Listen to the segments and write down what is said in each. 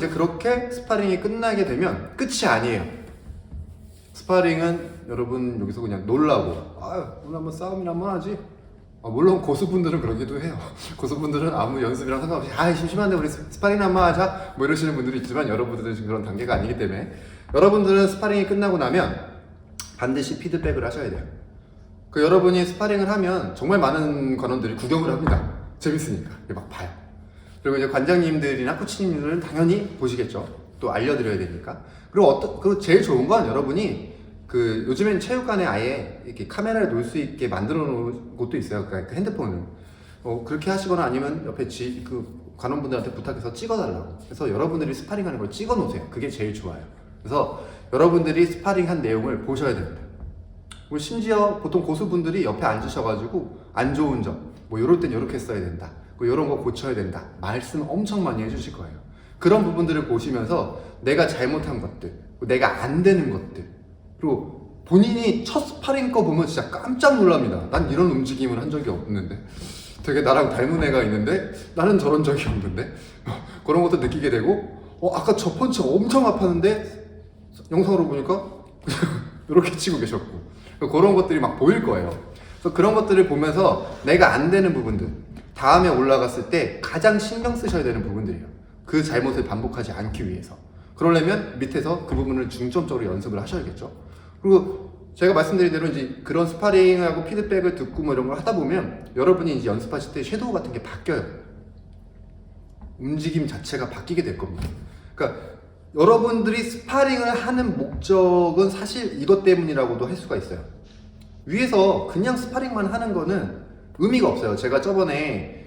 이제 그렇게 스파링이 끝나게 되면 끝이 아니에요. 스파링은 여러분 여기서 그냥 놀라고 오늘 한번 싸움이나 한번 하지. 물론 고수분들은 그러기도 해요. 고수분들은 아무 연습이랑 상관없이 심심한데 우리 스파링 한번 하자 뭐 이러시는 분들이 있지만 여러분들은 지금 그런 단계가 아니기 때문에 여러분들은 스파링이 끝나고 나면 반드시 피드백을 하셔야 돼요. 여러분이 스파링을 하면 정말 많은 관원들이 구경을 합니다. 재밌으니까 막 봐요. 그리고 이제 관장님들이나 코치님들은 당연히 보시겠죠. 또 알려드려야 되니까. 그리고 제일 좋은 건 여러분이 요즘엔 체육관에 아예 이렇게 카메라를 놓을 수 있게 만들어 놓은 곳도 있어요. 그러니까 핸드폰을. 그렇게 하시거나 아니면 옆에 관원분들한테 부탁해서 찍어달라고. 그래서 여러분들이 스파링 하는 걸 찍어 놓으세요. 그게 제일 좋아요. 그래서 여러분들이 스파링 한 내용을 보셔야 됩니다. 그리고 심지어 보통 고수분들이 옆에 앉으셔가지고 안 좋은 점, 뭐 이럴 땐 이렇게 써야 된다. 이런 거 고쳐야 된다. 말씀 엄청 많이 해주실 거예요. 그런 부분들을 보시면서 내가 잘못한 것들, 내가 안 되는 것들, 그리고 본인이 첫 스파링 거 보면 진짜 깜짝 놀랍니다. 난 이런 움직임을 한 적이 없는데, 되게 나랑 닮은 애가 있는데 나는 저런 적이 없는데 그런 것도 느끼게 되고 아까 저 펀치 엄청 아팠는데 영상으로 보니까 이렇게 치고 계셨고 그런 것들이 막 보일 거예요. 그래서 그런 것들을 보면서 내가 안 되는 부분들 다음에 올라갔을 때 가장 신경 쓰셔야 되는 부분들이에요. 그 잘못을 반복하지 않기 위해서. 그러려면 밑에서 그 부분을 중점적으로 연습을 하셔야겠죠. 그리고 제가 말씀드린 대로 이제 그런 스파링하고 피드백을 듣고 뭐 이런 걸 하다 보면 여러분이 이제 연습하실 때 섀도우 같은 게 바뀌어요. 움직임 자체가 바뀌게 될 겁니다. 그러니까 여러분들이 스파링을 하는 목적은 사실 이것 때문이라고도 할 수가 있어요. 위에서 그냥 스파링만 하는 거는 의미가 없어요. 제가 저번에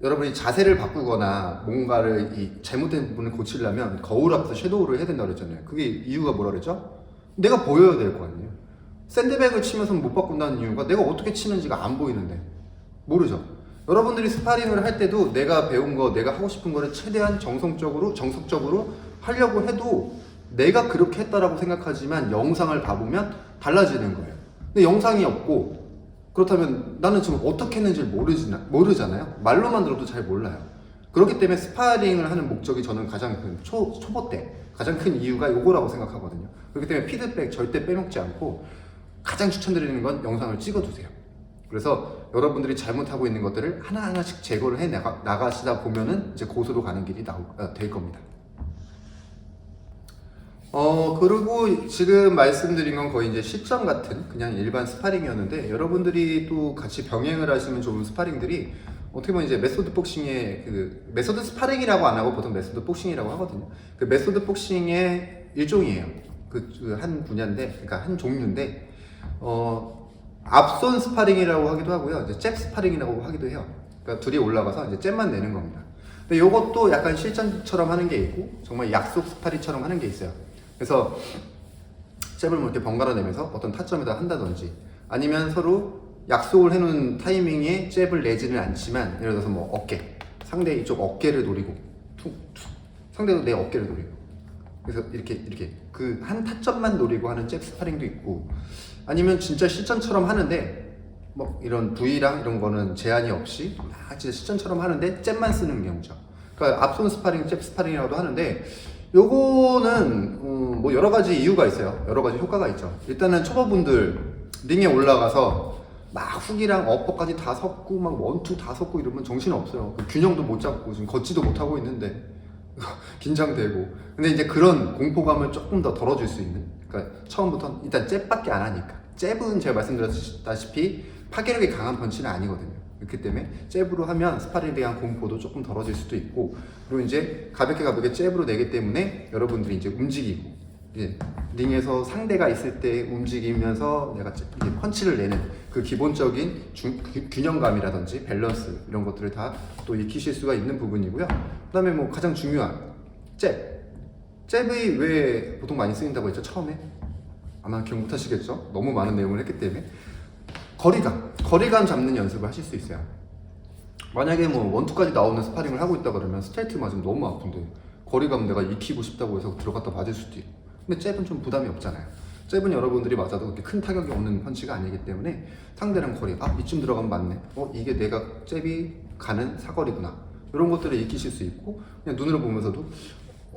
여러분이 자세를 바꾸거나 뭔가를 잘못된 부분을 고치려면 거울 앞에서 섀도우를 해야 된다고 그랬잖아요. 그게 이유가 뭐라 그랬죠? 내가 보여야 될 거 아니에요. 샌드백을 치면서 못 바꾼다는 이유가 내가 어떻게 치는지가 안 보이는데 모르죠. 여러분들이 스파링을 할 때도 내가 배운 거, 내가 하고 싶은 거를 최대한 정석적으로 하려고 해도 내가 그렇게 했다라고 생각하지만 영상을 봐보면 달라지는 거예요. 근데 영상이 없고 그렇다면 나는 지금 어떻게 했는지 모르잖아요. 말로만 들어도 잘 몰라요. 그렇기 때문에 스파링을 하는 목적이 저는 가장 큰 초보 때 가장 큰 이유가 요거라고 생각하거든요. 그렇기 때문에 피드백 절대 빼먹지 않고 가장 추천드리는 건 영상을 찍어두세요. 그래서 여러분들이 잘못하고 있는 것들을 하나하나씩 제거를 해 나가시다 보면은 이제 고수로 가는 길이 될 겁니다. 그리고 지금 말씀드린 건 거의 이제 시점 같은 그냥 일반 스파링이었는데 여러분들이 또 같이 병행을 하시면 좋은 스파링들이 어떻게 보면 이제 메소드 복싱의 메소드 스파링이라고 안 하고 보통 메소드 복싱이라고 하거든요. 메소드 복싱의 일종이에요. 한 분야인데, 그러니까 한 종류인데, 앞손 스파링이라고 하기도 하고요. 이제 잽 스파링이라고 하기도 해요. 그러니까 둘이 올라가서 이제 잽만 내는 겁니다. 근데 이것도 약간 실전처럼 하는 게 있고, 정말 약속 스파링처럼 하는 게 있어요. 그래서 잽을 뭐 이렇게 번갈아 내면서 어떤 타점에다 한다든지, 아니면 서로 약속을 해놓은 타이밍에 잽을 내지는 않지만, 예를 들어서 뭐 어깨, 상대 이쪽 어깨를 노리고, 상대도 내 어깨를 노리고, 그래서 이렇게 한 타점만 노리고 하는 잽 스파링도 있고, 아니면 진짜 실전처럼 하는데 뭐 이런 부위랑 이런 거는 제한이 없이 진짜 실전처럼 하는데 잽만 쓰는 경우죠. 그러니까 앞손 스파링, 잽 스파링이라고도 하는데 요거는 뭐 여러 가지 이유가 있어요. 여러 가지 효과가 있죠. 일단은 초보분들 링에 올라가서 막 훅이랑 어퍼까지 다 섞고 막 원투 다 섞고 이러면 정신 없어요. 균형도 못 잡고 지금 걷지도 못하고 있는데 긴장되고. 근데 이제 그런 공포감을 조금 더 덜어줄 수 있는, 그러니까 처음부터 일단 잽밖에 안 하니까. 잽은 제가 말씀드렸다시피 파괴력이 강한 펀치는 아니거든요. 그렇기 때문에 잽으로 하면 스파링에 대한 공포도 조금 덜어질 수도 있고, 그리고 이제 가볍게 잽으로 내기 때문에 여러분들이 이제 움직이고, 이제 링에서 상대가 있을 때 움직이면서 내가 이제 펀치를 내는 그 기본적인 균형감이라든지 밸런스 이런 것들을 다 또 익히실 수가 있는 부분이고요. 그 다음에 뭐 가장 중요한 잽이 왜 보통 많이 쓰인다고 했죠? 처음에 아마 기억 못 하시겠죠? 너무 많은 내용을 했기 때문에. 거리감 잡는 연습을 하실 수 있어요. 만약에 뭐 원투까지 나오는 스파링을 하고 있다 그러면 스트레이트 맞으면 너무 아픈데 거리감 내가 익히고 싶다고 해서 들어갔다 맞을 수도 있고. 근데 잽은 좀 부담이 없잖아요. 잽은 여러분들이 맞아도 그렇게 큰 타격이 오는 펀치가 아니기 때문에 상대랑 거리, 이쯤 들어가면 맞네, 이게 내가 잽이 가는 사거리구나, 이런 것들을 익히실 수 있고, 그냥 눈으로 보면서도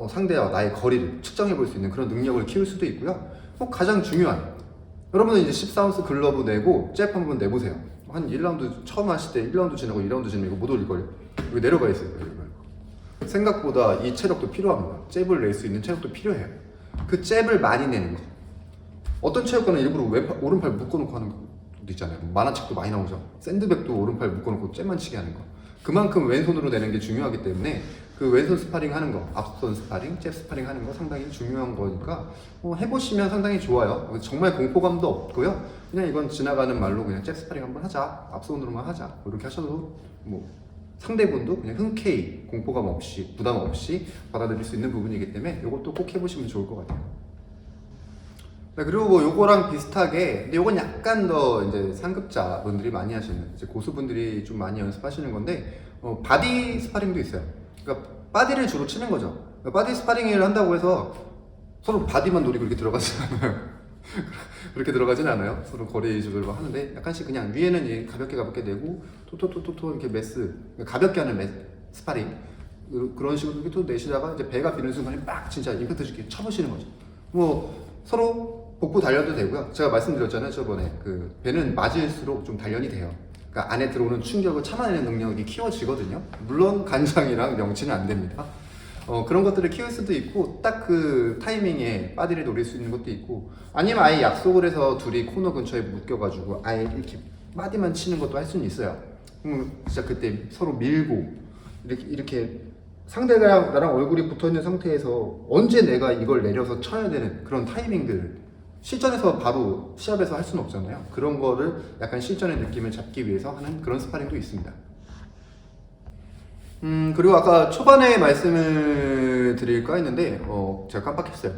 상대와 나의 거리를 측정해 볼 수 있는 그런 능력을 키울 수도 있고요. 가장 중요한, 여러분은 이제 14온스 글러브 내고 잽 한번 내보세요. 한 1라운드 처음 하실 때 1라운드 지나고 2라운드 지나면 이거 못 올릴걸요? 여기 내려가 있어요. 생각보다 이 체력도 필요합니다. 잽을 낼 수 있는 체력도 필요해요. 그 잽을 많이 내는 거. 어떤 체육관은 일부러 오른팔 묶어놓고 하는 것도 있잖아요. 만화책도 많이 나오죠. 샌드백도 오른팔 묶어놓고 잽만 치게 하는 거. 그만큼 왼손으로 내는 게 중요하기 때문에 그 왼손 스파링 하는 거, 앞손 스파링, 잽 스파링 하는 거 상당히 중요한 거니까 해보시면 상당히 좋아요. 정말 공포감도 없고요. 그냥 이건 지나가는 말로 그냥 잽 스파링 한번 하자, 앞손으로만 하자, 이렇게 하셔도 상대분도 그냥 흔쾌히 공포감 없이 부담 없이 받아들일 수 있는 부분이기 때문에 이것도 꼭 해보시면 좋을 것 같아요. 네, 그리고 요거랑 비슷하게, 근데 요건 약간 더 이제 상급자 분들이 많이 하시는, 이제 고수분들이 좀 많이 연습하시는 건데, 바디 스파링도 있어요. 그러니까 바디를 주로 치는 거죠. 그러니까 바디 스파링을 한다고 해서 서로 바디만 노리고 이렇게 들어가진 않아요. 그렇게 들어가진 않아요. 서로 거리 조절을 하는데 약간씩 그냥 위에는 가볍게 내고 토토토토토 이렇게 메스, 가볍게 하는 스파링 그런 식으로 이렇게 또 내시다가 이제 배가 비는 순간에 빡 진짜 임팩트 줄게 쳐보시는 거죠. 서로 복부 단련도 되고요. 제가 말씀드렸잖아요, 저번에 그 배는 맞을수록 좀 단련이 돼요. 그러니까 안에 들어오는 충격을 참아내는 능력이 키워지거든요. 물론 간장이랑 명치는 안 됩니다. 그런 것들을 키울 수도 있고, 딱 그 타이밍에 바디를 노릴 수 있는 것도 있고, 아니면 아예 약속을 해서 둘이 코너 근처에 묶여가지고 아예 이렇게 바디만 치는 것도 할 수는 있어요. 진짜 그때 서로 밀고 이렇게 상대가 나랑 얼굴이 붙어 있는 상태에서 언제 내가 이걸 내려서 쳐야 되는 그런 타이밍들, 실전에서 바로 시합에서 할 수는 없잖아요. 그런 거를 약간 실전의 느낌을 잡기 위해서 하는 그런 스파링도 있습니다. 그리고 아까 초반에 말씀을 드릴까 했는데 제가 깜빡했어요.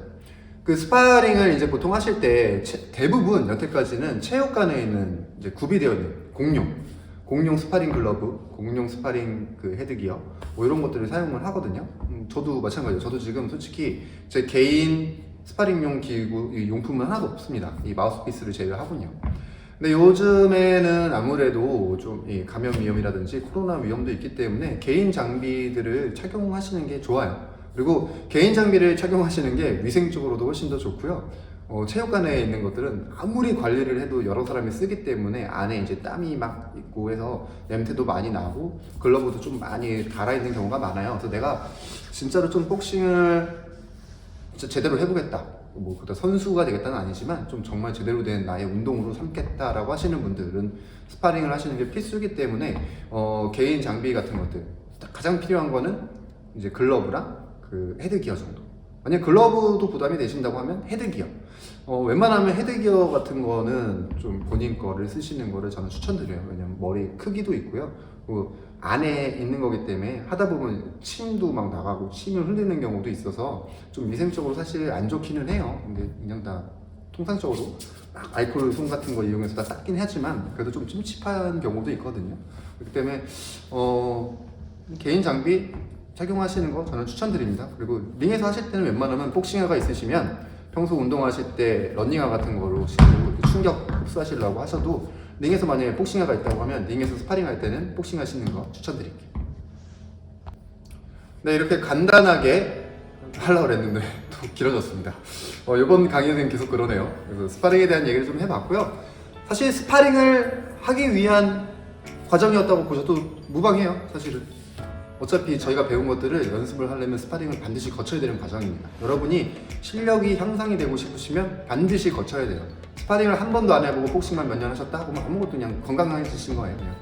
그 스파링을 이제 보통 하실 때 대부분 여태까지는 체육관에 있는 이제 구비되어 있는 공룡 스파링 글러브, 공룡 스파링 그 헤드기어 이런 것들을 사용을 하거든요. 저도 마찬가지예요. 저도 지금 솔직히 제 개인 스파링용 기구 용품은 하나도 없습니다. 이 마우스피스를 제외하군요. 근데 요즘에는 아무래도 좀 감염 위험이라든지 코로나 위험도 있기 때문에 개인 장비들을 착용하시는 게 좋아요. 그리고 개인 장비를 착용하시는 게 위생적으로도 훨씬 더 좋고요. 체육관에 있는 것들은 아무리 관리를 해도 여러 사람이 쓰기 때문에 안에 이제 땀이 막 있고 해서 냄새도 많이 나고 글러브도 좀 많이 달아있는 경우가 많아요. 그래서 내가 진짜로 좀 복싱을 진짜 제대로 해보겠다, 그다 선수가 되겠다는 아니지만 좀 정말 제대로 된 나의 운동으로 삼겠다라고 하시는 분들은 스파링을 하시는 게 필수이기 때문에 개인 장비 같은 것들 가장 필요한 거는 이제 글러브랑 그 헤드기어 정도. 만약 글러브도 부담이 되신다고 하면 헤드기어. 웬만하면 헤드기어 같은 거는 좀 본인 거를 쓰시는 거를 저는 추천드려요. 왜냐면 머리 크기도 있고요. 안에 있는 거기 때문에 하다 보면 침도 막 나가고 침을 흘리는 경우도 있어서 좀 위생적으로 사실 안 좋기는 해요. 근데 그냥 다 통상적으로 막 알코올 솜 같은 거 이용해서 다 닦긴 하지만 그래도 좀 찜찜한 경우도 있거든요. 그렇기 때문에 개인 장비 착용하시는 거 저는 추천드립니다. 그리고 링에서 하실 때는 웬만하면 복싱화가 있으시면 평소 운동하실 때 러닝화 같은 거로 신고 충격 흡수하시려고 하셔도, 링에서 만약에 복싱화가 있다고 하면 링에서 스파링 할 때는 복싱화 신는 거 추천드릴게요. 네, 이렇게 간단하게 하려고 했는데 또 길어졌습니다. 이번 강의는 계속 그러네요. 그래서 스파링에 대한 얘기를 좀 해봤고요. 사실 스파링을 하기 위한 과정이었다고 보셔도 무방해요, 사실은. 어차피 저희가 배운 것들을 연습을 하려면 스파링을 반드시 거쳐야 되는 과정입니다. 여러분이 실력이 향상이 되고 싶으시면 반드시 거쳐야 돼요. 스파링을 한 번도 안 해보고 복싱만 몇 년 하셨다 하고 아무것도 그냥 건강해지신 거예요. 그냥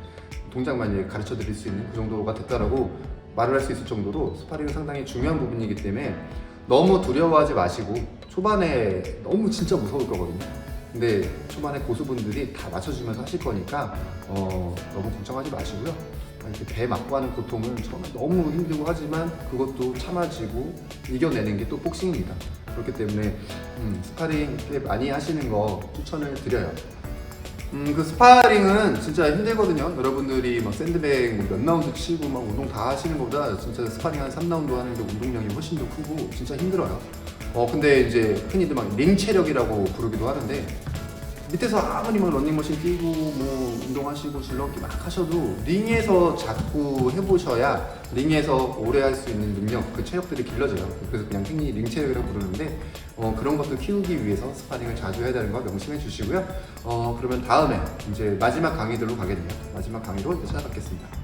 동작만 가르쳐 드릴 수 있는 그 정도가 됐다라고 말을 할 수 있을 정도로 스파링은 상당히 중요한 부분이기 때문에 너무 두려워하지 마시고, 초반에 너무 진짜 무서울 거거든요. 근데 초반에 고수분들이 다 맞춰주면서 하실 거니까 너무 걱정하지 마시고요. 이렇게 배 맞고 하는 고통은 처음에 너무 힘들고 하지만 그것도 참아지고 이겨내는 게 또 복싱입니다. 그렇기 때문에 스파링 꽤 많이 하시는 거 추천을 드려요. 그 스파링은 진짜 힘들거든요. 여러분들이 막 샌드백 몇 라운드 치고 막 운동 다 하시는 것보다 진짜 스파링 한 3라운드 하는 게 운동량이 훨씬 더 크고 진짜 힘들어요. 근데 이제 흔히들 막 링 체력이라고 부르기도 하는데 밑에서 아무리 뭐 런닝머신 뛰고 뭐 운동하시고 줄넘기 막 하셔도 링에서 자꾸 해보셔야 링에서 오래 할 수 있는 능력, 그 체력들이 길러져요. 그래서 그냥 흔히 링 체력이라고 부르는데 그런 것도 키우기 위해서 스파링을 자주 해야 되는 거 명심해 주시고요. 그러면 다음에 이제 마지막 강의들로 가겠네요. 마지막 강의로 이제 찾아뵙겠습니다.